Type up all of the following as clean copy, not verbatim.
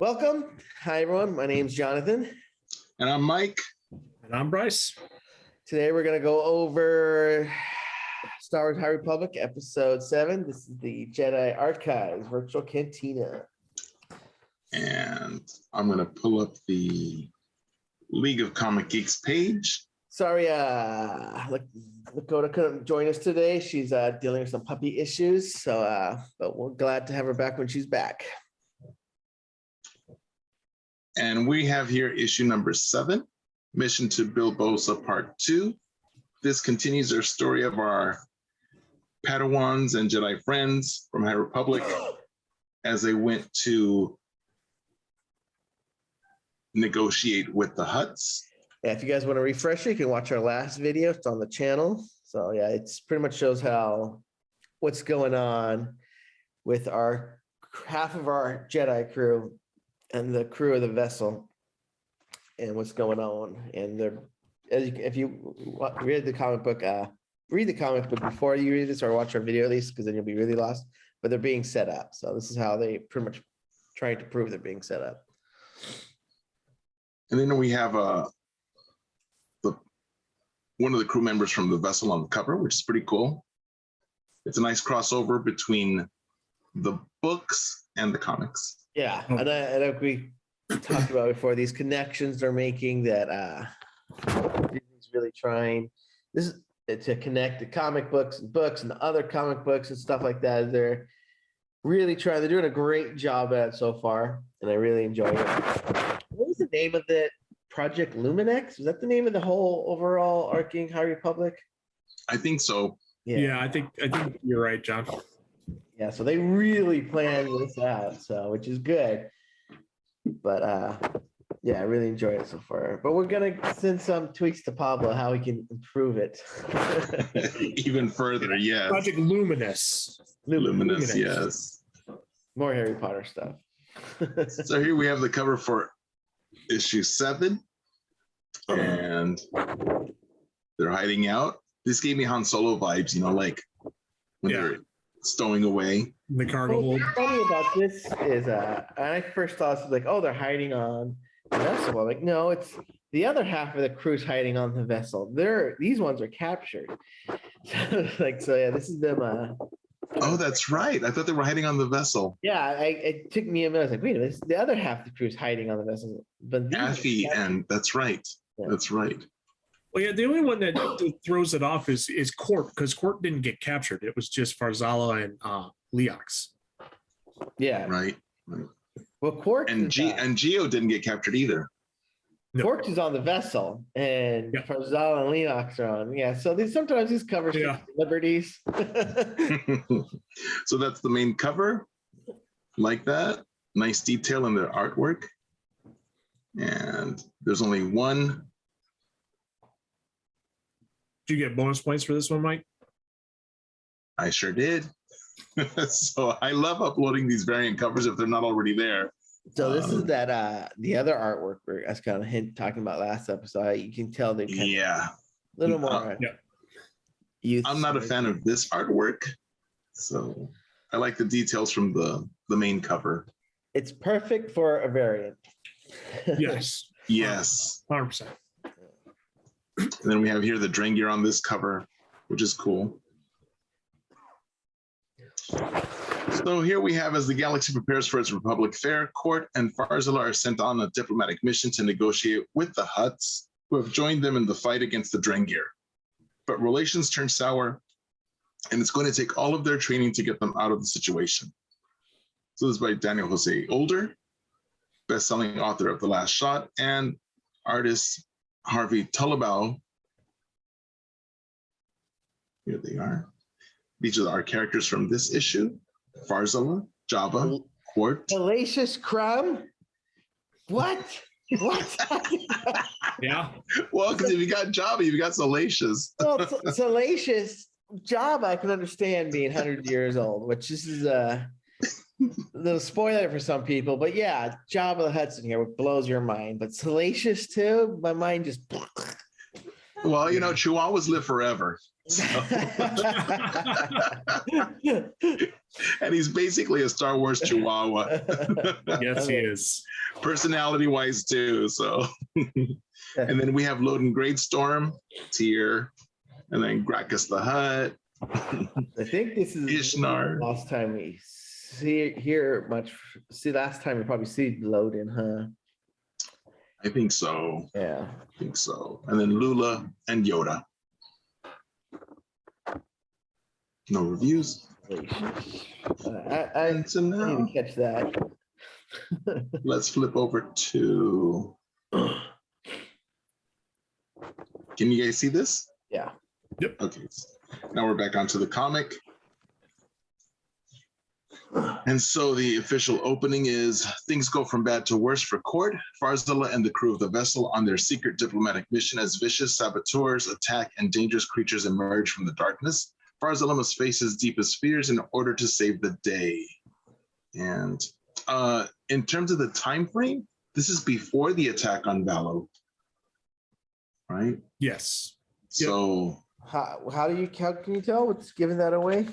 Welcome. Hi, everyone. My name's Jonathan. And I'm Mike. And I'm Bryce. Today, we're going to go over Star Wars High Republic, Episode 7. This is the Jedi Archives Virtual Cantina. And I'm going to pull up the League of Comic Geeks page. Sorry, Lakota couldn't join us today. She's dealing with some puppy issues. But we're glad to have her back when she's back. And we have here issue number 7, Mission to Bilbosa Part 2. This continues our story of our Padawans and Jedi friends from High Republic as they went to negotiate with the Hutts. Yeah, if you guys want to refresh it, you can watch our last video. It's on the channel. So yeah, it's pretty much shows what's going on with our half of our Jedi crew and the crew of the vessel and what's going on. And if you read the comic book before you read this or watch our video at least, because then you'll be really lost, but they're being set up. So this is how they pretty much trying to prove they're being set up. And then we have one of the crew members from the vessel on the cover, which is pretty cool. It's a nice crossover between the books and the comics. Yeah, and I we talked about before these connections they're making that Disney's really trying to connect the comic books and the other comic books and stuff like that. They're really trying. They're doing a great job at it so far, and I really enjoy it. What was the name of it? Project Luminex? Was that the name of the whole overall arcing High Republic? I think so. Yeah, I think you're right, John. Yeah, so they really planned this out, which is good. But yeah, I really enjoyed it so far. But we're gonna send some tweaks to Pablo how we can improve it. Even further, yes. Project Luminous. Luminous, yes. More Harry Potter stuff. So here we have the cover for issue 7. And they're hiding out. This gave me Han Solo vibes, like when they're stowing away. The cargo hold. What's funny about this is I first thought it was like, oh, they're hiding on the vessel. I'm like, no, it's the other half of the crew's hiding on the vessel. These ones are captured. So yeah, this is them. Oh, that's right. I thought they were hiding on the vessel. Yeah, it took me a minute. I was like, wait a minute, the other half of the crew's hiding on the vessel. But Affy, and that's right. Yeah. That's right. Well, yeah, the only one that throws it off is Court, because Court didn't get captured. It was just Farzala and Leox. Yeah. Right. Well, Court and Geo didn't get captured either. No. Court is on the vessel, and Farzala and Leox are on. Yeah, so sometimes these covers liberties. So that's the main cover, like that. Nice detail in their artwork. And there's only one. Did you get bonus points for this one, Mike? I sure did. So I love uploading these variant covers if they're not already there. So this is that the other artwork I was kind of talking about last episode. You can tell they a little more. I'm not a fan of this artwork, so I like the details from the main cover. It's perfect for a variant. Yes. Yes. 100%. And then we have here the Drengir on this cover, which is cool. So here we have, as the galaxy prepares for its Republic fair, Court and Farzala are sent on a diplomatic mission to negotiate with the Hutts, who have joined them in the fight against the Drengir. But relations turn sour, and it's going to take all of their training to get them out of the situation. So this is by Daniel Jose Older, best-selling author of The Last Shot, and artist Harvey Tullibau. Here they are. These are our characters from this issue: Farzala, Jabba, Court. Salacious Crumb? What? Yeah. Well, because if you got Jabba, you got Salacious. Well, Salacious Jabba, I can understand being 100 years old, which this is a little spoiler for some people. But yeah, Jabba the Hutt in here, which blows your mind. But Salacious too, my mind just. Well, Chihuahuas live forever. So. And he's basically a Star Wars Chihuahua, Yes, he is. personality-wise too. So, and then we have Loden Greatstorm, Tyr, and then Grakkus the Hutt, I think this is Ishnar. last time we hear much. See, last time we probably see Loden, huh? I think so. Yeah. I think so. And then Lula and Yoda. No reviews. I And so need now to catch that. let's flip over to. Can you guys see this? Yeah. Okay. Now we're back onto the comic. And so the official opening is things go from bad to worse for Court. Farzala and the crew of the vessel on their secret diplomatic mission as vicious saboteurs attack and dangerous creatures emerge from the darkness. Farzala must face his deepest fears in order to save the day. And in terms of the time frame, this is before the attack on Valo, right? Yes. So How can you tell what's giving that away?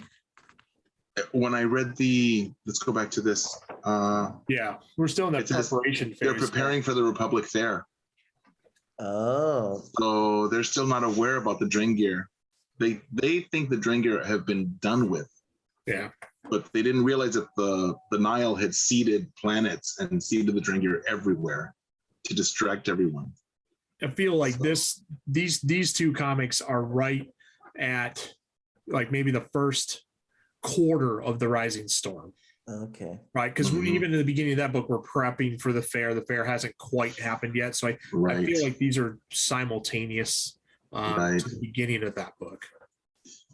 when I read let's go back to this. Yeah, we're still in that It says preparation phase. They're preparing for the Republic Fair. Oh. So they're still not aware about the Drengir. They think the Drengir have been done with. Yeah. But they didn't realize that the Nile had seeded planets and seeded the Drengir everywhere to distract everyone. I feel like these two comics are right at like maybe the first quarter of the Rising Storm. Okay. Right. Because Mhm. even in the beginning of that book, we're prepping for the fair. The fair hasn't quite happened yet. So I Right. feel like these are simultaneous Right. to the beginning of that book.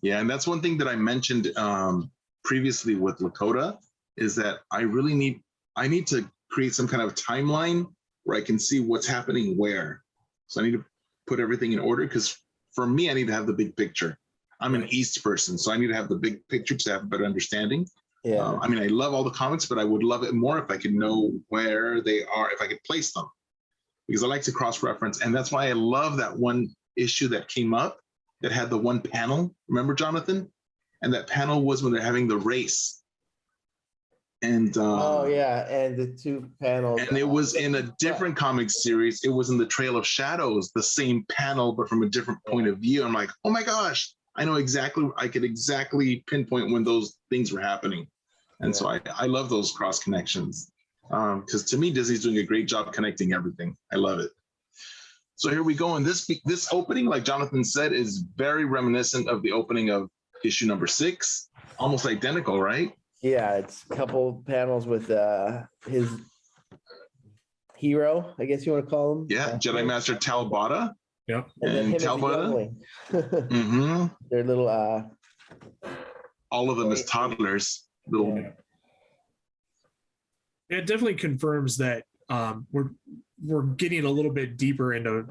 Yeah, and that's one thing that I mentioned previously with Lakota is that I need to create some kind of timeline where I can see what's happening where. So I need to put everything in order because for me, I need to have the big picture. I'm an East person, so I need to have the big picture to have a better understanding. Yeah. I mean, I love all the comics, but I would love it more if I could know where they are, if I could place them, because I like to cross-reference. And that's why I love that one issue that came up that had the one panel. Remember, Jonathan? And that panel was when they're having the race. And Oh yeah, and the two panels. and it was in a different comic series. It was in the Trail of Shadows, the same panel, but from a different point of view. I'm like, oh my gosh, I know exactly. I could exactly pinpoint when those things were happening. And so I love those cross connections because to me, Disney's doing a great job connecting everything. I love it. So here we go. And this opening, like Jonathan said, is very reminiscent of the opening of issue number 6, almost identical, right? Yeah, it's a couple panels with his hero, I guess you want to call him. Yeah, Jedi Master Talbota. Yep. And then him as a Talbota. youngling. Mm-hmm. They're little All of them as toddlers. Little. Yeah. It definitely confirms that we're getting a little bit deeper into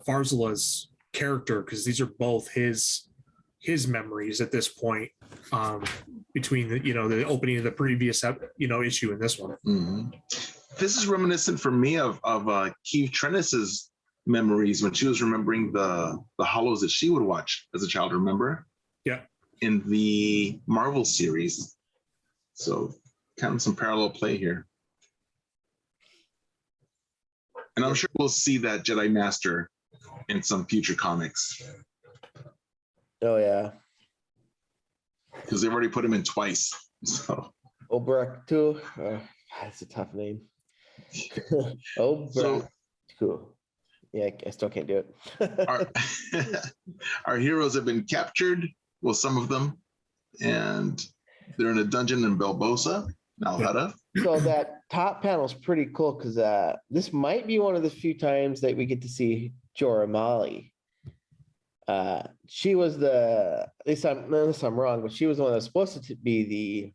Farzala's character because these are both his memories at this point between the opening of the previous issue and this one. Mm-hmm. This is reminiscent for me of Keith Trennis's memories when she was remembering the hollows that she would watch as a child. Remember? Yeah. In the Marvel series. So kind of some parallel play here. And I'm sure we'll see that Jedi Master in some future comics. Oh yeah. Because they've already put him in twice. So Obrak too. That's a tough name. Obrak too. Yeah, I still can't do it. our heroes have been captured. Well, some of them, and they're in a dungeon in Belbosa, Nalhada. So that top panel is pretty cool because this might be one of the few times that we get to see Jorah Mali. She was unless I'm wrong, but she was the one that was supposed to be the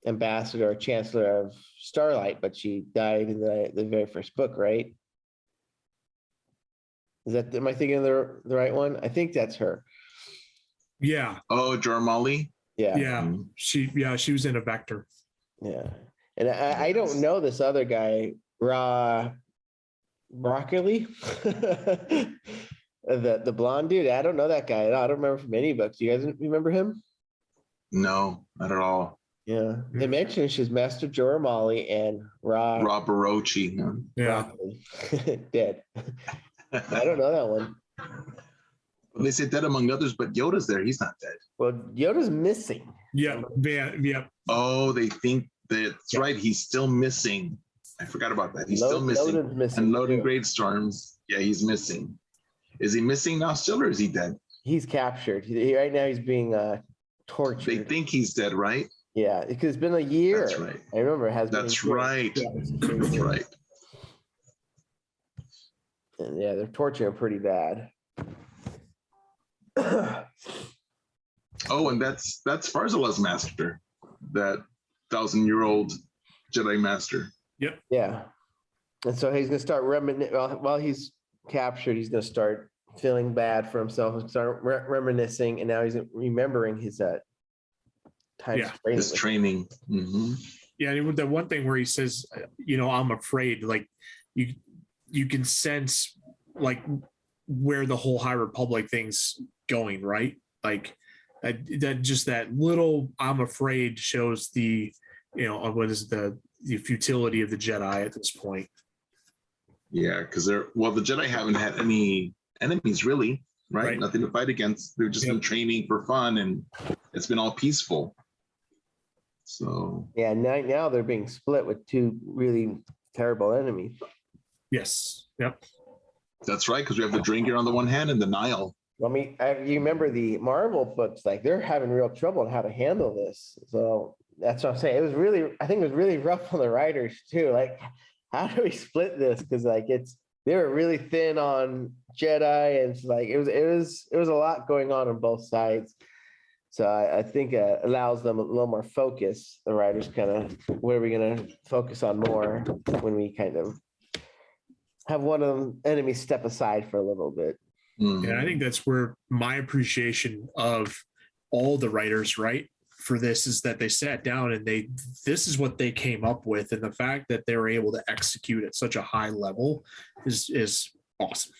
ambassador or chancellor of Starlight, but she died in the very first book, right? Am I thinking of the right one? I think that's her. Yeah. Oh, Jorah Mali. Yeah. Yeah. Mm-hmm. She was in a Vector. Yeah. And I don't know this other guy, Broccoli. The blonde dude. I don't know that guy. I don't remember from any books. You guys remember him? No, not at all. Yeah. They mentioned she's Master Joramali and Ra Rob Barochi. Huh? Yeah. dead. I don't know that one. Well, they said dead among others, but Yoda's there. He's not dead. Well, Yoda's missing. Yeah. Yeah. Oh, they think that's right. He's still missing. I forgot about that. He's still missing. Loden's missing. And Loden too. Great Storms. Yeah, he's missing. Is he missing now still, or is he dead? He's captured. Right now he's being tortured. They think he's dead, right? Yeah, because it's been a year. That's right. I remember it has been. That's a year. right. Yeah, That's right. and yeah, they're torturing him pretty bad. Oh, and that's Farzala's master, that 1,000-year-old Jedi master. Yeah, and so he's gonna start while he's captured. He's gonna start feeling bad for himself and start reminiscing, and now he's remembering his time Yeah, training. His training. Mhm. Yeah. And the one thing where he says, I'm afraid, like you can sense like where the whole High Republic thing's going, right? Like that just that little I'm afraid shows the, what is the futility of the Jedi at this point. Yeah, because the Jedi haven't had any enemies really, right? Nothing to fight against. They've just been training for fun, and it's been all peaceful. So Yeah, now they're being split with two really terrible enemies. Yes. Yep. that's right, because we have the Drinker on the one hand and the Nile. I mean, you remember the Marvel books, like they're having real trouble on how to handle this. So that's what I'm saying. I think it was really rough on the writers too. Like, how do we split this? Because they were really thin on Jedi, and it's like it was a lot going on both sides. So I think it allows them a little more focus. The writers kind of, what are we going to focus on more when we kind of have one of them enemies step aside for a little bit. And I think that's where my appreciation of all the writers, right, for this is that they sat down and this is what they came up with. And the fact that they were able to execute at such a high level is awesome.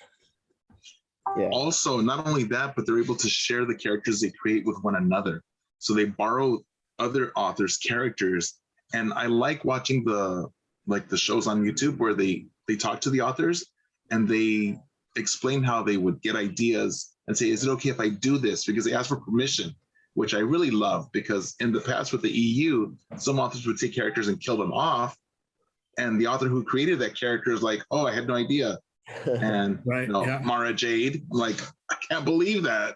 Yeah. Also, not only that, but they're able to share the characters they create with one another. So they borrow other authors' characters. And I like watching the shows on YouTube where they talk to the authors and they explain how they would get ideas and say, is it okay if I do this? Because they ask for permission, which I really love, because in the past with the EU, some authors would take characters and kill them off. And the author who created that character is like, oh, I had no idea. And Right, yeah. Mara Jade, like, I can't believe that.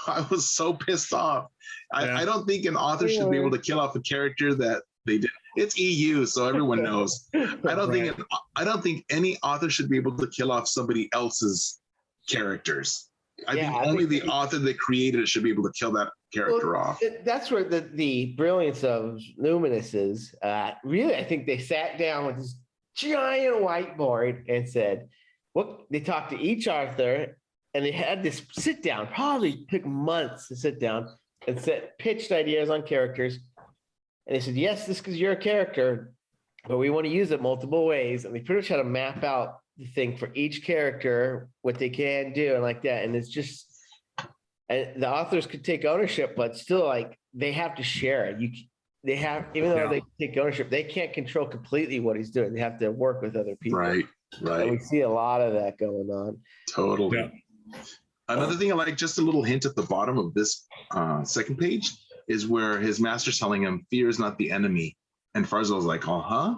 I was so pissed off. I don't think an author should be able to kill off a character that they did. It's EU, so everyone knows. I don't think any author should be able to kill off somebody else's characters. I think only the author that created it should be able to kill that character off. That's where the brilliance of Luminous is. Really, I think they sat down with this giant whiteboard and said, "What?" They talked to each author, and they had this sit down. Probably took months to sit down and pitched ideas on characters. And they said, "Yes, this is your character, but we want to use it multiple ways." And they pretty much had to map out the thing for each character, what they can do, and like that. And it's just, and the authors could take ownership, but still, like, they have to share it. Even though they take ownership, they can't control completely what he's doing. They have to work with other people. Right. And we see a lot of that going on. Totally. Yeah. Another thing I like, just a little hint at the bottom of this second page, is where his master's telling him, fear is not the enemy. And Farzal's like, uh-huh.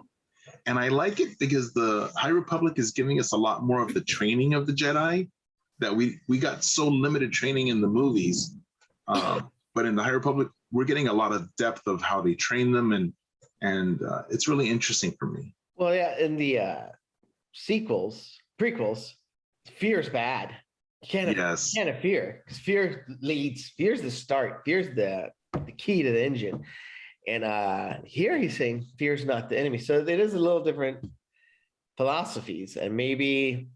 And I like it because the High Republic is giving us a lot more of the training of the Jedi that we got so limited training in the movies. But in the High Republic, we're getting a lot of depth of how they train them. And it's really interesting for me. Well, yeah, in the prequels, fear is bad. You can't have fear, because fear's the start. Fear's the key to the engine. And here he's saying fear's not the enemy. So it is a little different philosophies. And maybe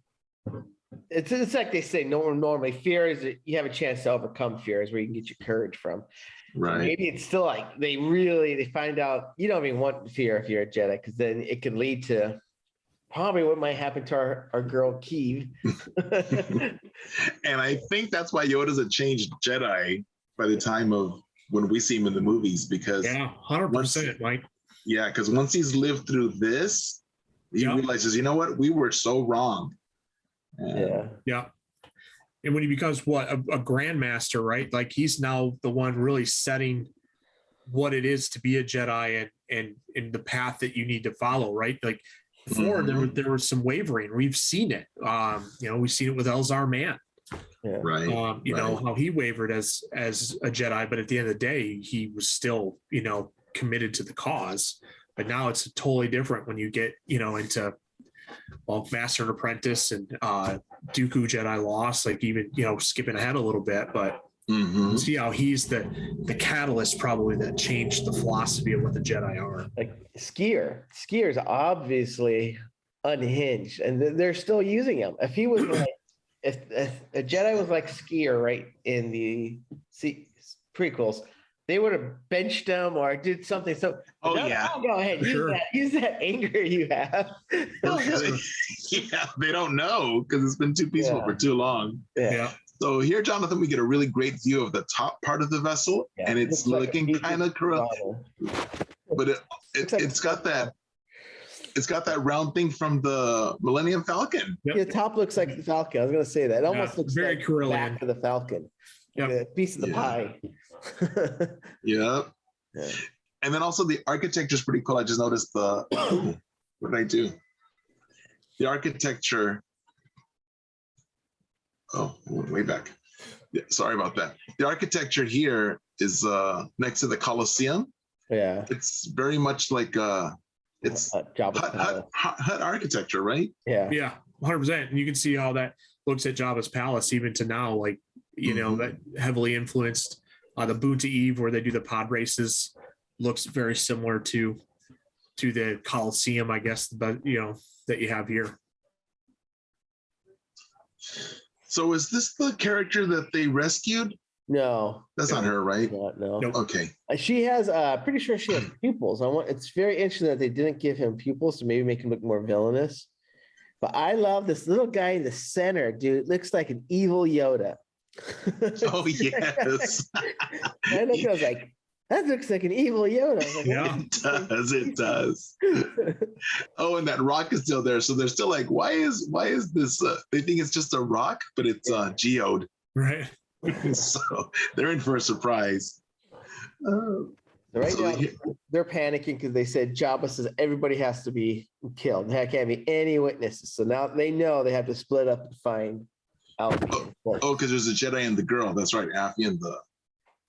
it's like they say, normally fear is you have a chance to overcome fear, is where you can get your courage from. Right. So maybe it's still like they find out you don't even want fear if you're a Jedi, because then it can lead to probably what might happen to our girl Keeve. And I think that's why Yoda's a changed Jedi by the time of when we see him in the movies, because Yeah, 100%, Mike. yeah, because once he's lived through this, he realizes, you know what, we were so wrong. And Yeah. And when he becomes a grandmaster, right? Like he's now the one really setting what it is to be a Jedi and the path that you need to follow, right? Like before there was some wavering. We've seen it. We've seen it with Elzar Mann. Yeah. Right. You know, how he wavered as a Jedi, but at the end of the day, he was still, committed to the cause. But now it's totally different when you get, into Master and Apprentice and Dooku Jedi Lost, like even, skipping ahead a little bit, but see how he's the catalyst probably that changed the philosophy of what the Jedi are. Like Skier's obviously unhinged, and they're still using him. If he was like, if a Jedi was like Skier, right, in the prequels, they would have benched him or did something. So go ahead, use that anger you have. Yeah, they don't know because it's been too peaceful for too long. Yeah. So here, Jonathan, we get a really great view of the top part of the vessel, and it's looking kind of corrupt, but it's got that round thing from from the Millennium Falcon. The top looks like the Falcon. I was going to say that. It almost looks very like Corellian. the back of the Falcon. The piece of the pie. Yep. Yeah. And then also the architecture is pretty cool. I just noticed what did I do? The architecture. Oh, way back. Yeah, sorry about that. The architecture here is next to the Colosseum. Yeah. It's very much like it's hut architecture, right? Yeah. Yeah, 100%. And you can see how that looks at Jabba's palace even to now, like, that heavily influenced the Boonta Eve where they do the pod races. Looks very similar to the Colosseum, I guess, but that you have here. So is this the character that they rescued? No, that's not her, right? No. Nope. Okay. She has. Pretty sure she has pupils. It's very interesting that they didn't give him pupils to maybe make him look more villainous. But I love this little guy in the center, dude. It looks like an evil Yoda. Oh yes. I was like, that looks like an evil Yoda. Like, it does. Oh, and that rock is still there. So they're still like, why is this? They think it's just a rock, but it's geode. Right. So they're in for a surprise. Right now, they're panicking because they said Jabba says everybody has to be killed. There can't be any witnesses. So now they know they have to split up and find Alfie. Because there's a Jedi and the girl. That's right, Affie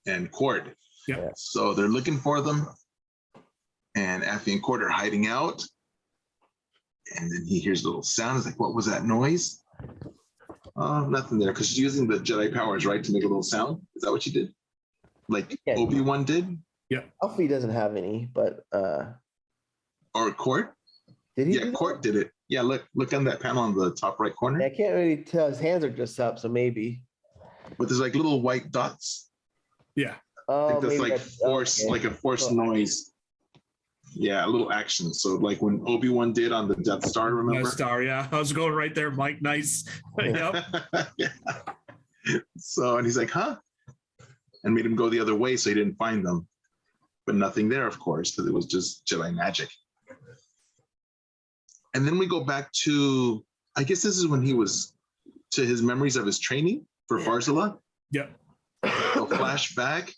and Cord. Yeah. So they're looking for them, and Affie and Cord are hiding out. And then he hears a little sound. He's like, "What was that noise?" Oh, nothing there. Because she's using the Jedi powers, right, to make a little sound. Is that what she did? Like Obi-Wan did? Yeah. Alfie doesn't have any, but or Cord? Did he? Yeah, Cord did it. Yeah, look on that panel on the top right corner. I can't really tell. His hands are just up, so maybe. But there's like little white dots. Yeah. I think that's like force, like a force noise. Yeah, a little action. So like when Obi-Wan did on the Death Star, remember? Death Star, yeah. I was going right there, Mike. Nice. Yep. Yeah. So, and he's like, huh? And made him go the other way so he didn't find them. But nothing there, of course, because it was just Jedi magic. And then we go back to, I guess this is when he was to his memories of his training for Farzala. Yep. A flashback.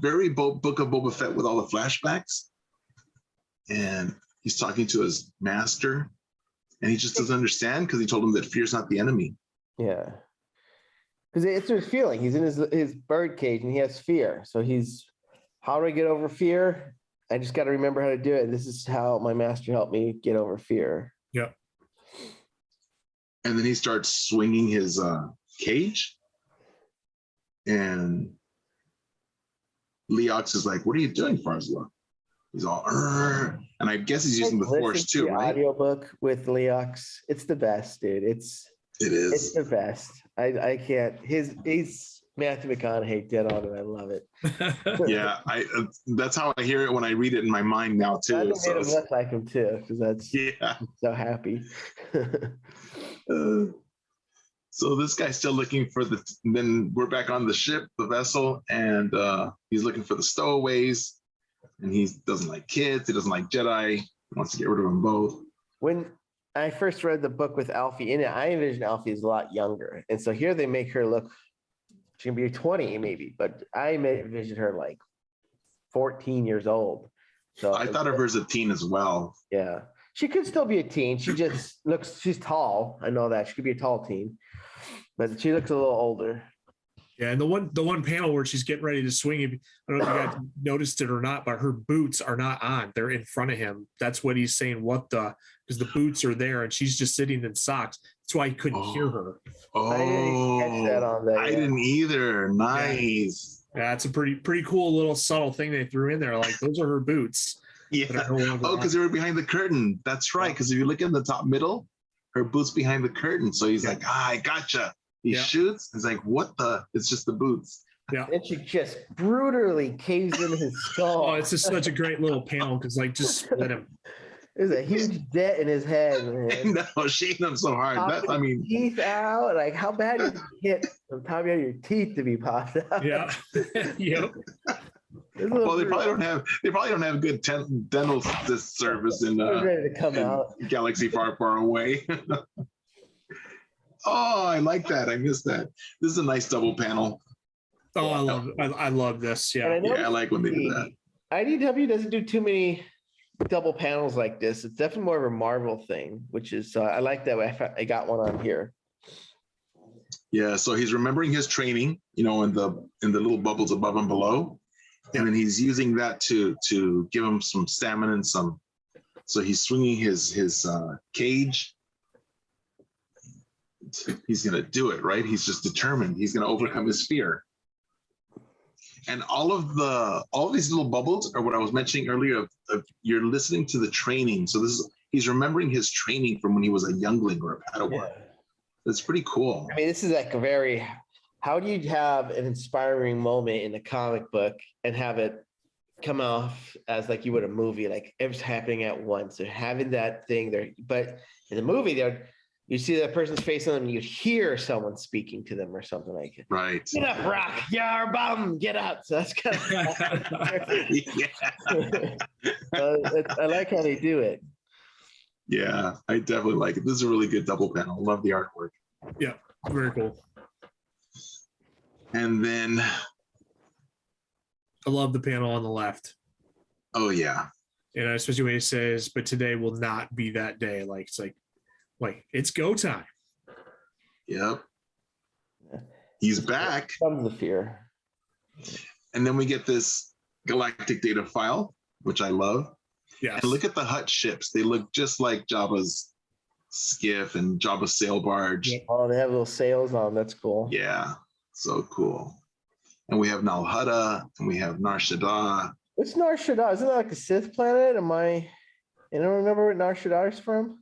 Very Book of Boba Fett with all the flashbacks. And he's talking to his master. And he just doesn't understand because he told him that fear's not the enemy. Yeah. Because it's his feeling. He's in his bird cage and he has fear. So how do I get over fear? I just got to remember how to do it. This is how my master helped me get over fear. Yep. And then he starts swinging his cage. And Leox is like, what are you doing, Farzala? He's all, Arr. And I guess he's using the Force too, right? Audiobook with Leox. It's the best, dude. It is. It's the best. I can't. He's Matthew McConaughey dead on it. I love it. Yeah, that's how I hear it when I read it in my mind now too. I made him look like him too, because I'm so happy. So this guy's still looking for the. Then we're back on the ship, the vessel, and he's looking for the stowaways. And he doesn't like kids. He doesn't like Jedi. He wants to get rid of them both. When I first read the book with Alfie in it, I envisioned Alfie as a lot younger. And so here they make her look, she can be 20 maybe, but I envisioned her like 14 years old. So I thought of her as a teen as well. yeah, she could still be a teen. She just looks, she's tall. I know that she could be a tall teen, but she looks a little older. Yeah, and the one panel where she's getting ready to swing, I don't know if you guys noticed it or not, but her boots are not on. They're in front of him. That's what he's saying. What the? Because the boots are there and she's just sitting in socks. That's why he couldn't hear her. Oh, I didn't catch that on that. I didn't either. Nice. Yeah, it's a pretty cool little subtle thing they threw in there. Like those are her boots. Yeah. Oh, because they were behind the curtain. That's right. Because if you look in the top middle, her boots behind the curtain. So he's like, I gotcha. He shoots. He's like, what the? It's just the boots. Yeah. And she just brutally caves in his skull. Oh, it's just such a great little panel because like just split him. There's a huge dent in his head, man. No, she hit him so hard. That, I mean, Teeth out. Like, how bad did you hit from top of your teeth to be popped out? Yeah. Yep. Well, they probably don't have good dental service in ready to come out. Galaxy far, far away. Oh, I like that. I missed that. This is a nice double panel. Oh, I love this. Yeah. Yeah, I like when they do that. IDW doesn't do too many double panels like this. It's definitely more of a Marvel thing, which is I like that way. I got one on here. Yeah, so he's remembering his training, in the little bubbles above and below, and then he's using that to give him some stamina and some. So he's swinging his cage. He's gonna do it, right? He's just determined. He's gonna overcome his fear. And all of these little bubbles are what I was mentioning earlier. Of you're listening to the training. So he's remembering his training from when he was a youngling or a Padawan. Yeah. That's pretty cool. I mean, this is like how do you have an inspiring moment in a comic book and have it come off as like you would a movie, like it's happening at once. They're having that thing there, but in the movie you see that person's face on them, and you hear someone speaking to them or something like it. Right. Get up, Rock. You're bum. Get up. So that's kind of I like how they do it. Yeah, I definitely like it. This is a really good double panel. Love the artwork. Yeah, very cool. And then I love the panel on the left. Oh yeah. And especially when he says, but today will not be that day. Like it's like it's go time. Yep. He's back. Comes the fear. And then we get this galactic data file, which I love. Yes. And look at the Hutt ships. They look just like Jabba's skiff and Jabba's sail barge. Oh, they have little sails on. That's cool. Yeah, so cool. And we have Nalhutta and we have Narshadow. What's Narshadow? Isn't that like a Sith planet? I don't remember what Narshadow is from.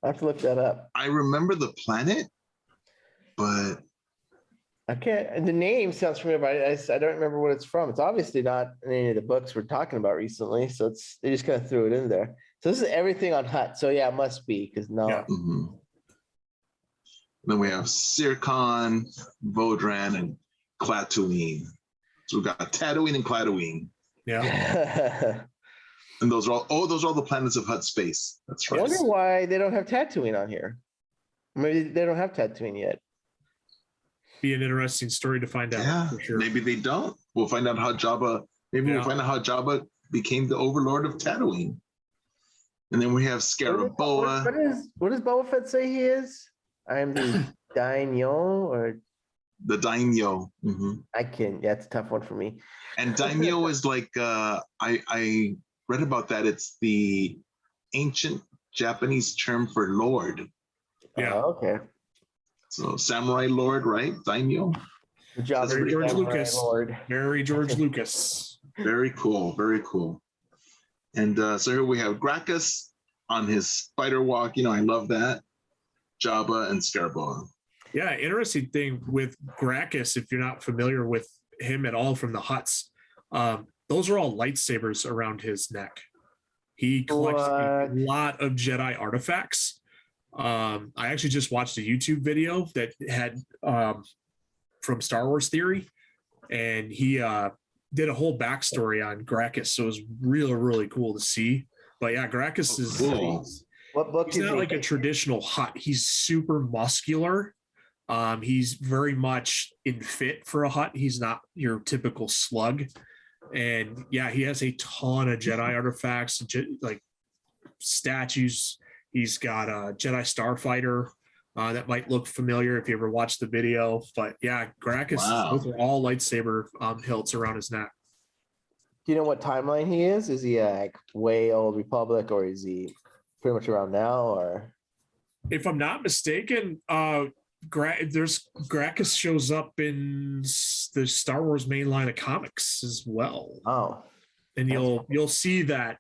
I have to look that up. I remember the planet, but I can't. And the name sounds familiar, but I don't remember what it's from. It's obviously not in any of the books we're talking about recently. So they just kind of threw it in there. So this is everything on Hutt. So yeah, it must be because no. Yeah. Mm-hmm. Then we have Sircon, Vodran, and Klaatuine. So we've got Tatooine and Klaatuine. Yeah. And those are all the planets of Hutt space. That's I right. wonder why they don't have Tatooine on here. Maybe they don't have Tatooine yet. Be an interesting story to find out. Yeah, for sure. maybe they don't. We'll find out how Jabba. Maybe we'll find out how Jabba became the overlord of Tatooine. And then we have Scaraboa. What does Boba Fett say he is? I am the Daimyo or The Daimyo. Mm-hmm. Yeah, it's a tough one for me. And Daimyo is like I read about that. It's the ancient Japanese term for lord. Yeah. Oh, okay. So samurai lord, right? Daimyo. Good job, Very George Lucas. Lord. Very George Lucas. Very cool. Very cool. And so here we have Grakkus on his spider walk. I love that. Jabba and Scaraboa. Yeah, interesting thing with Grakkus, if you're not familiar with him at all from the Hutts, those are all lightsabers around his neck. He collects a lot of Jedi artifacts. I actually just watched a YouTube video that had from Star Wars Theory, and he did a whole backstory on Grakkus. So it was really, really cool to see. But yeah, Grakkus is Cool. What book he's is not he? like a traditional Hutt. He's super muscular. He's very much in fit for a Hutt. He's not your typical slug. And yeah, he has a ton of Jedi artifacts, like statues. He's got a Jedi Starfighter that might look familiar if you ever watched the video. But yeah, Grakkus, Wow. those are all lightsaber hilts around his neck. Do you know what timeline he is? Is he like way old Republic, or is he pretty much around now? Or If I'm not mistaken, Grakkus shows up in the Star Wars main line of comics as well, oh, and you'll see that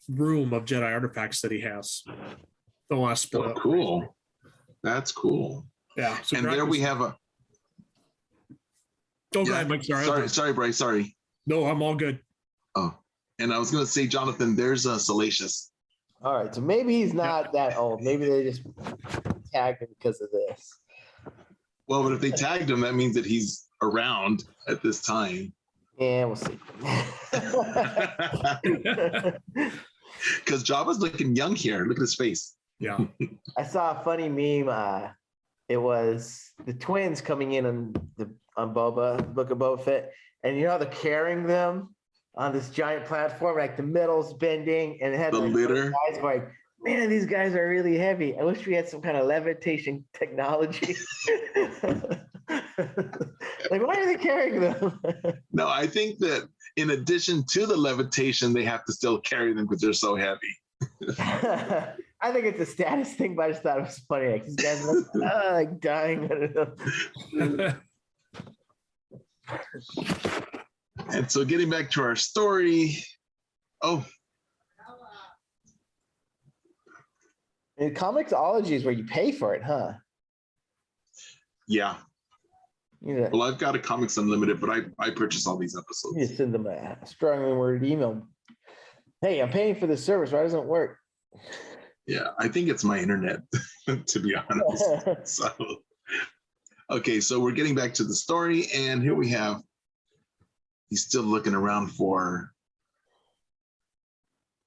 room of Jedi artifacts that he has. Don't want to spoil Oh, it. cool. That's cool. Yeah. So And there we Grakkus- have a. Oh, go Yeah, ahead, Mike. Sorry. sorry, Bryce. Sorry. No, I'm all good. Oh, and I was gonna say, Jonathan, there's a Salacious. all right. So maybe he's not that old. Maybe they just tagged him because of this. Well, but if they tagged him, that means that he's around at this time. Yeah, we'll see. Because Jabba's looking young here. Look at his face. Yeah. I saw a funny meme. It was the twins coming in on Boba, Book of Boba Fett, and you know how they're carrying them on this giant platform, like the middle's bending, and it had The like litter. guys going, man, these guys are really heavy. I wish we had some kind of levitation technology. Like, why are they carrying them? No, I think that in addition to the levitation, they have to still carry them because they're so heavy. I think it's a status thing, but I just thought it was funny. Like, these guys are like dying. And so getting back to our story. Oh, And comicsology is where you pay for it, huh? yeah. You know, Well, I've got a Comics Unlimited, but I purchase all these you episodes. just send them a strongly worded email. Hey, I'm paying for this service. Why doesn't it work? Yeah, I think it's my internet, to be honest. So, okay, so we're getting back to the story, and here we have, he's still looking around for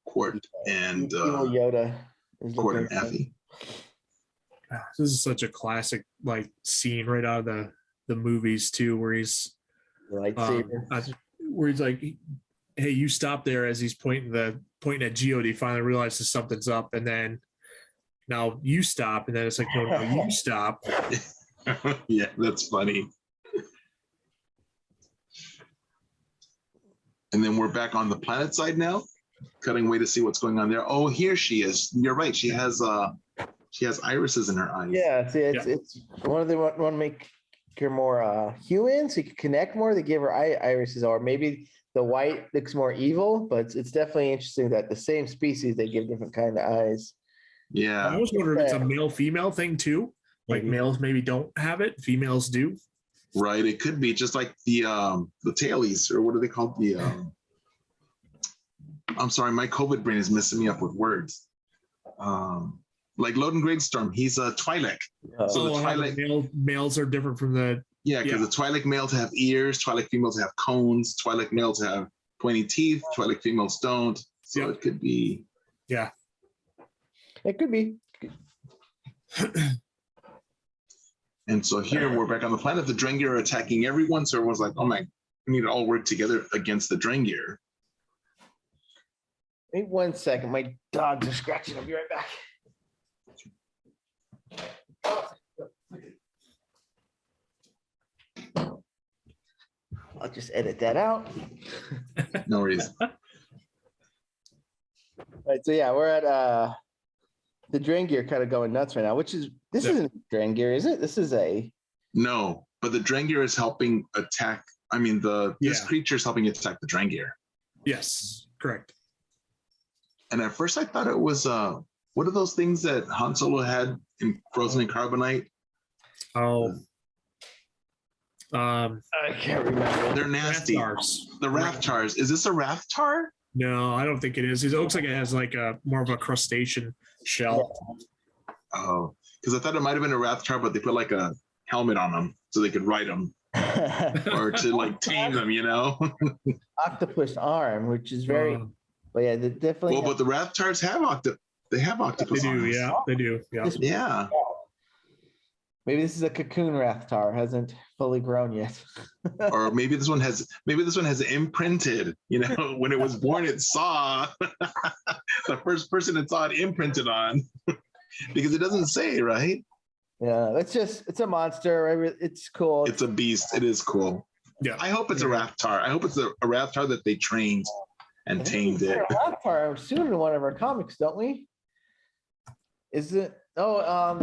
Quart and Evil Yoda is Quart looking and at him. Effie. This is such a classic like scene right out of the movies too, where he's Lightsaber. where he's like, hey, you stop there, as he's pointing at Geode. He finally realizes something's up, and then now you stop, and then it's like, no, you stop. Yeah, that's funny. And then we're back on the planet side now, cutting away to see what's going on there. Oh, here she is. You're right. She has irises in her eyes. Yeah, see, it's one of them want to make her more human, so you can connect more. They give her irises, or maybe the white looks more evil, but it's definitely interesting that the same species they give different kind of eyes. I Yeah. always wonder if it's a male-female thing too. Like Maybe. males maybe don't have it, females do. Right. It could be just like the tailies, or what are they called? I'm sorry, my COVID brain is messing me up with words. Like Loden Greatstorm, he's a Twi'lek. So the how Twi'lek, males are different from the yeah, because yeah. the Twi'lek males have ears, Twi'lek females have cones, Twi'lek males have pointy teeth, Twi'lek females don't. So Yep. it could be. yeah. It could be. And so here we're back on the planet. The Drengir are attacking everyone. So everyone's like, oh my, we need to all work together against the Drengir. Wait 1 second. My dogs are scratching. I'll be right back. I'll just edit that out. No worries. All right, so yeah, we're at the Drengir kind of going nuts right now, which is this Yeah. isn't Drengir, is it? This is a No, but the Drengir is helping attack. I mean, this Yeah. creature is helping attack the Drengir. Yes, correct. And at first I thought it was what are those things that Han Solo had in Frozen in Carbonite? Oh, I can't remember. They're nasty. Rathars. The Rathtars. Is this a Rathtar? No, I don't think it is. It looks like it has like a more of a crustacean shell. Oh, because I thought it might have been a Rathtar, but they put like a helmet on them so they could ride them or to like tame them, you know? Octopus arm, which is very, but yeah, they definitely. Well, but the Rathars have they have They octopus do, arms. yeah, they do, yeah. Yeah. Maybe this is a cocoon Rathtar, hasn't fully grown yet. Or maybe this one has imprinted, you know, when it was born, it saw the first person it saw it imprinted on because it doesn't say, right? Yeah, it's a monster. It's cool. It's a beast. It is cool. Yeah. I hope it's a Rathtar. I hope it's a Rathtar that they trained and I think tamed we it. get a Rathtar soon in one of our comics, don't we? Is it? Oh,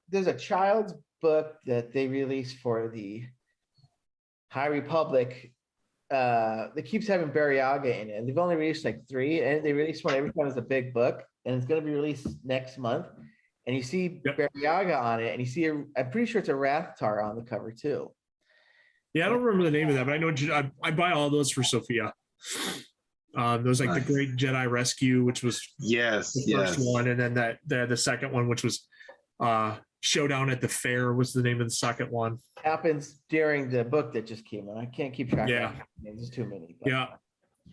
there's a child's book that they released for the High Republic. That keeps having Barryaga in it. And they've only released like 3, and they release one every time it's a big book, and it's going to be released next month. And you see Barryaga on it, and you see I'm pretty sure it's a Rathtar on the cover too. Yeah, I don't remember the name of that, but I know I buy all those for Sophia. Those like the Great Jedi Rescue, which was the first one, and then the second one, which was Showdown at the Fair, was the name of the second one. Happens during the book that just came out. I can't keep track. Yeah, of there's too many. But. Yeah,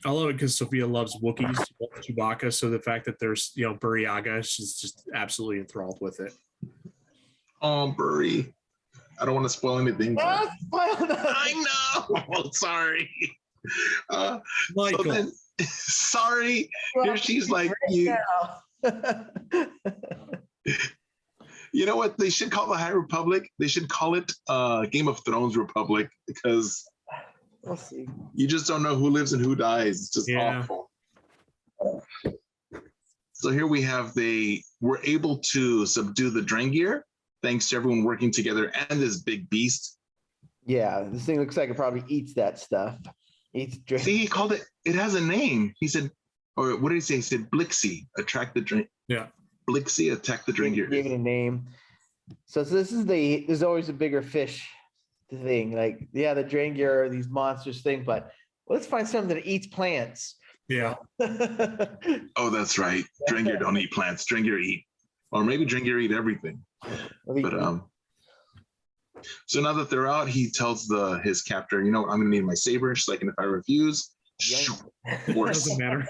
I love it because Sophia loves Wookiees, Chewbacca. So the fact that there's Burryaga, she's just absolutely enthralled with it. Oh, Burry. I don't want to spoil anything. Spoil I know. Sorry. Michael. So then, sorry. Here she's like, you know what? They should call the High Republic. They should call it Game of Thrones Republic because we'll see. You just don't know who lives and who dies. It's just awful. So here we have they were able to subdue the Drengir thanks to everyone working together and this big beast. Yeah, this thing looks like it probably eats that stuff. See, he called it, it has a name. He said, or what did he say? He said, Blixie, attract the drink. Yeah. Blixie, attack the Drengir. Gave it a name. So this is there's always a bigger fish thing. Like, yeah, the Drengir are these monsters thing, but let's find something that eats plants. Yeah. Oh, that's right. Drengir don't eat plants. Drengir eat, or maybe Drengir eat everything. But so now that they're out, he tells his captor, you know what, I'm gonna need my saber, so like, and if I refuse, Doesn't matter.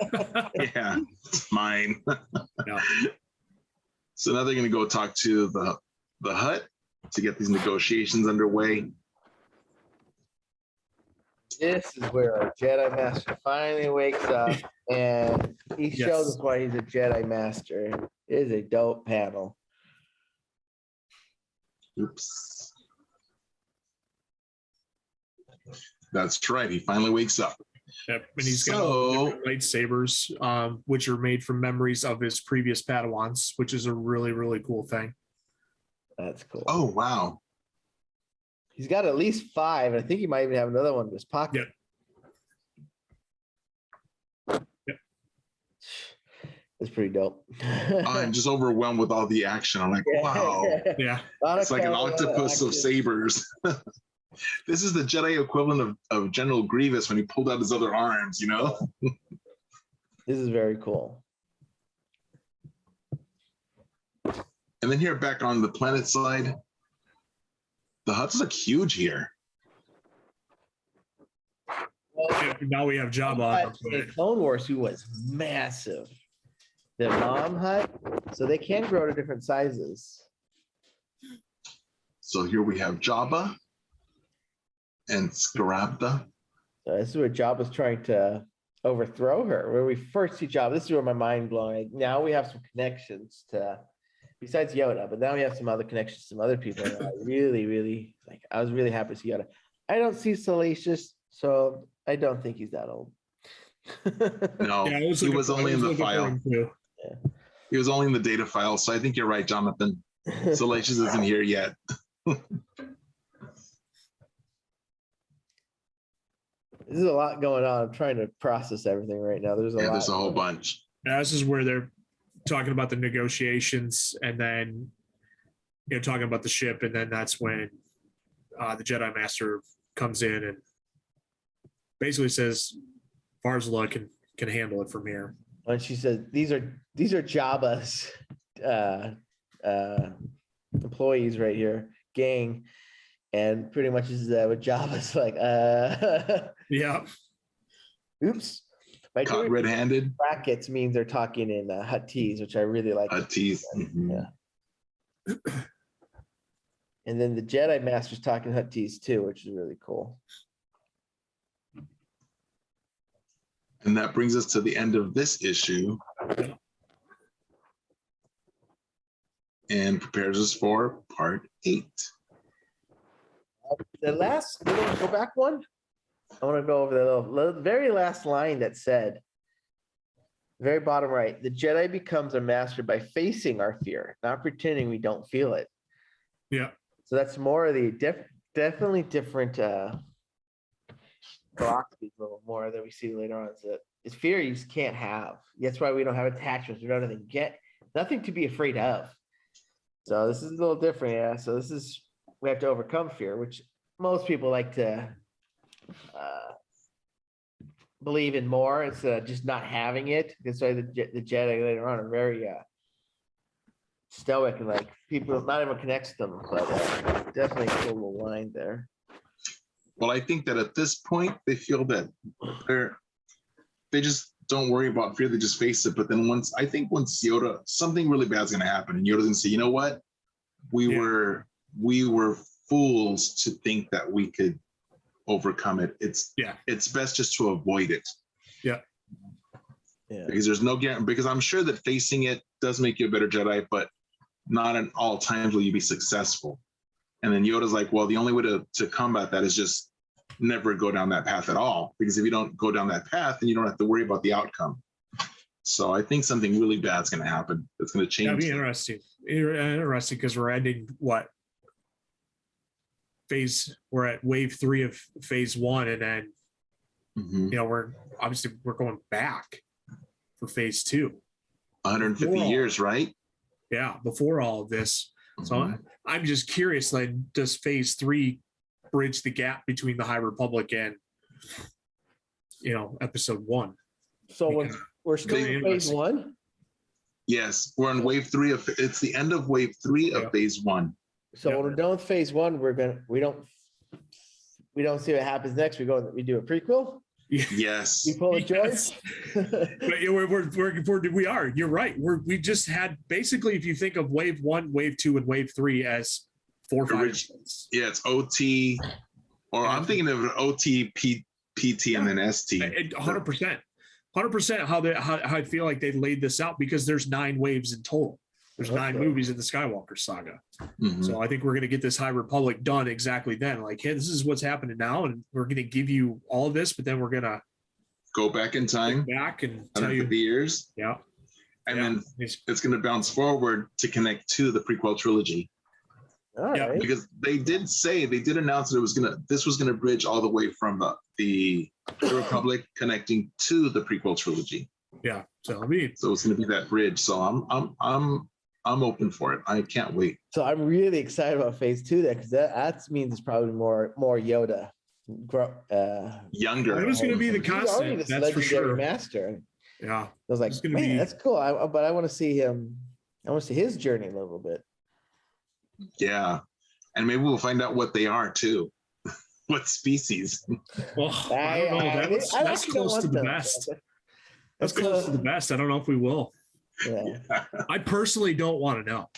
Yeah, it's mine. Yeah. So now they're gonna go talk to the hut to get these negotiations underway. This is where our Jedi Master finally wakes up and he shows us why he's a Jedi Master. It is a dope panel. Oops. That's right. He finally wakes up. Yep. And he's got all the lightsabers, which are made from memories of his previous Padawans, which is a really, really cool thing. That's cool. Oh, wow. He's got at least 5. I think he might even have another one in his pocket. Yep. It's pretty dope. I'm just overwhelmed with all the action. I'm like, wow. Yeah. It's like an octopus of sabers. This is the Jedi equivalent of General Grievous when he pulled out his other arms, you know? This is very cool. And then here back on the planet side, the huts look huge here. Now we have Jabba. The Clone Wars, who was massive. The mom hut, so they can grow to different sizes. So here we have Jabba and Scarabda. So this is where Jabba's trying to overthrow her. Where we first see Jabba, this is where my mind blowing. Now we have some connections to, besides Yoda, but now we have some other connections to some other people. And I really like. I was really happy to see Yoda. I don't see Salacious, so I don't think he's that old. No, he was only in the file. Yeah. He was only in the data file, so I think you're right, Jonathan. Salacious isn't here yet. This is a lot going on. I'm trying to process everything right now. There's a whole bunch. Now, this is where they're talking about the negotiations, and then talking about the ship, and then that's when the Jedi Master comes in and basically says Farzala can handle it from here. And she said, "These are Jabba's employees right here, gang, and pretty much is what Jabba's like, Yeah. oops. By Caught doing red-handed. brackets means they're talking in Huttese, which I really like. Huttese. Yeah. And then the Jedi Master's talking Huttese too, which is really cool. And that brings us to the end of this issue. And prepares us for part 8. The last little go back one. I want to go over the very last line that said, very bottom right, the Jedi becomes a master by facing our fear, not pretending we don't feel it. Yeah. So that's more of the definitely different philosophy, a little more that we see later on. So it's fear you just can't have. That's why we don't have attachments. We don't even get nothing to be afraid of. So this is a little different, yeah. So this is we have to overcome fear, which most people like to believe in more. It's just not having it. That's why the Jedi later on are very stoic and like people not even connects to them. But definitely a cool little line there. Well, I think that at this point they feel that they just don't worry about fear, they just face it. But then once Yoda, something really bad is going to happen, and Yoda's going to say, you know what, we were fools to think that we could overcome it. It's best just to avoid it. Yeah. Because there's no guarantee, because I'm sure that facing it does make you a better Jedi, but not at all times will you be successful. And then Yoda's like, well, the only way to combat that is just never go down that path at all. Because if you don't go down that path, then you don't have to worry about the outcome. So I think something really bad is going to happen. It's going to change. That'd be interesting. Interesting because we're ending what? We're at wave 3 of phase 1. And then, we're going back for phase 2. 150 years, right? Yeah. Before all of this. So I'm just curious, like, does phase 3 bridge the gap between the High Republic and, episode 1? So we're still in phase 1? Yes, we're on wave 3 of, it's the end of wave 3 of phase 1. So when we're done with phase 1, we don't see what happens next. We do a prequel. Yes. We pull a Joyce. But we are. You're right. We just had basically, if you think of wave 1, wave 2, and wave 3 as 4 or 5 episodes. Yeah, it's OT, or I'm thinking of OT, PT, and then ST. 100%. 100% how I feel like they laid this out, because there's 9 waves in total. There's 9 movies in the Skywalker saga. So I think we're going to get this High Republic done exactly then. Like, hey, this is what's happening now, and we're going to give you all of this, but then we're going to go back in time, and tell you the years. Yeah. And then it's going to bounce forward to connect to the prequel trilogy. Right. Because they did announce that this was gonna bridge all the way from the Republic connecting to the prequel trilogy. Yeah. So it's gonna be that bridge. So I'm open for it. I can't wait. So I'm really excited about phase 2 there, because that means it's probably more Yoda. Younger. It was gonna be the constant. That's for sure. Master. Yeah. I was like, man, that's cool. But I want to see him. I want to see his journey a little bit. Yeah, and maybe we'll find out what they are too. What species? Well, I don't know. That's close to the best. That's close to the best. I don't know if we will. Yeah. I personally don't want to know.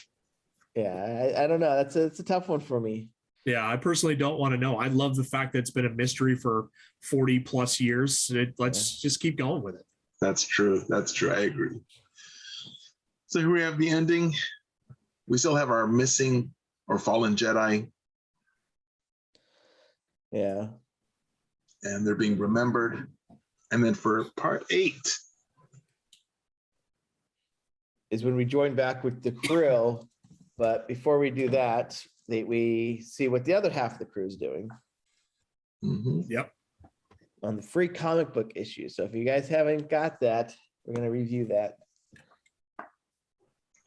Yeah, I don't know. It's a tough one for me. Yeah, I personally don't want to know. I love the fact that it's been a mystery for 40 plus years. Let's just keep going with it. That's true. I agree. So here we have the ending. We still have our missing or fallen Jedi. Yeah. And they're being remembered. And then for part 8 is when we join back with the crew. But before we do that, we see what the other half of the crew is doing. Yep. On the free comic book issue. So if you guys haven't got that, we're going to review that.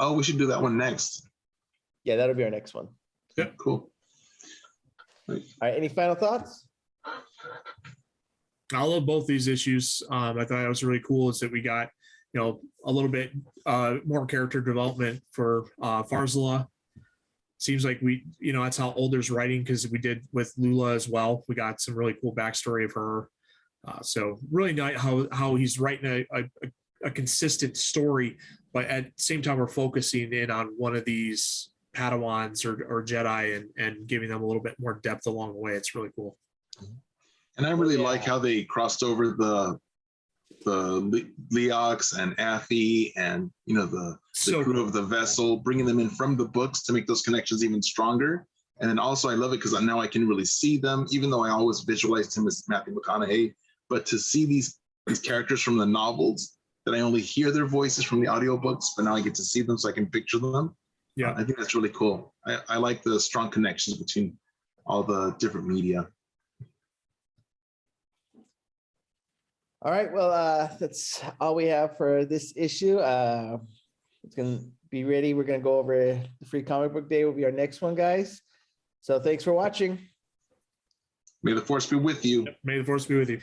Oh, we should do that one next. Yeah, that'll be our next one. Yeah, cool. All right, any final thoughts? I love both these issues. I thought it was really cool is that we got a little bit more character development for Farzala. Seems like that's how Older's writing, because we did with Lula as well. We got some really cool backstory of her. So really nice how he's writing a consistent story, but at the same time, we're focusing in on one of these Padawans or Jedi and giving them a little bit more depth along the way. It's really cool. And I really like how they crossed over the Leox and Affy and the crew of the vessel, bringing them in from the books to make those connections even stronger. And then also I love it because now I can really see them, even though I always visualized him as Matthew McConaughey. But to see these characters from the novels, that I only hear their voices from the audiobooks, but now I get to see them so I can picture them. Yeah, I think that's really cool. I like the strong connections between all the different media. All right, well, that's all we have for this issue. It's going to be ready. We're going to go over the Free Comic Book Day will be our next one, guys. So thanks for watching. May the Force be with you. May the Force be with you.